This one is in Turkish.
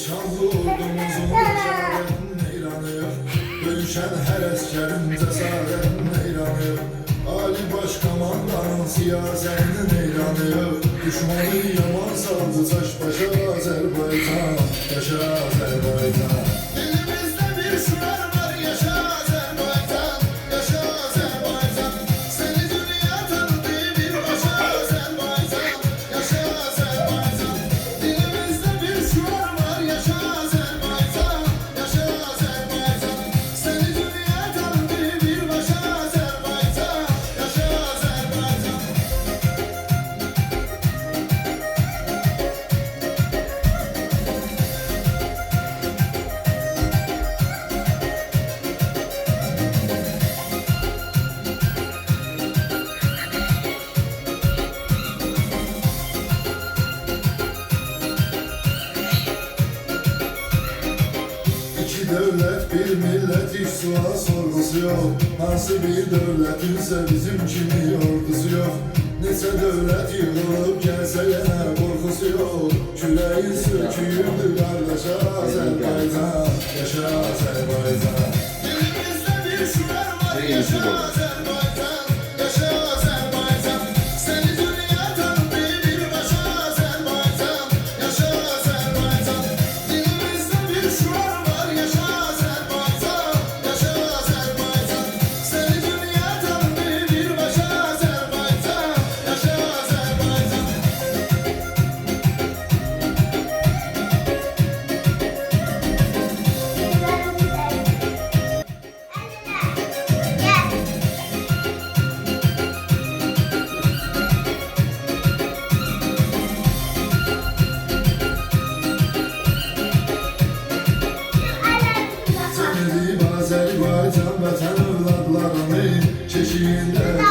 şanlı ordumuzun işaretine inanıyor. Dövüşen her eskerin cesaretine inanıyor. Ali Başkomandanın siyasetine inanıyor. Düşmanı yaman saldı taş başa Azerbaycan. Yaşa Azerbaycan. Dilimizde bir şuar var, yaşa Azerbaycan. Yaşa Azerbaycan. Seni dünya tanıdı bir başa Azerbaycan. Yaşa Azerbaycan. Dilimizde bir şuar var, yaşa Azerbaycan. Yaşa Azerbaycan. Seni dünya tanıdı bir başa Azerbaycan. Yaşa Azerbaycan. İki devlet, bir millet, hiç sual sorgusu yok. Nasıl bir devletinse bizim kimi ordusu yok. Neyse devlet yığılıp gelse yine korkusu yok. Küreği söküldü kardeşe Azerbaycan. Yaşa Azerbaycan. Dilimizde bir şuar var, yaşa Azerbaycan. Yaşa Azerbaycan. Seni dünya tanıdı bir başa Azerbaycan. Yaşa Azerbaycan. Dilimizde bir şuar var, yaşa Azerbaycan. Yaşa Azerbaycan. Seni dünya tanıdı bir başa Azerbaycan. Yaşa Azerbaycan. Sevdiğim Azerbaycan vatan evlatlarını çeşiğinde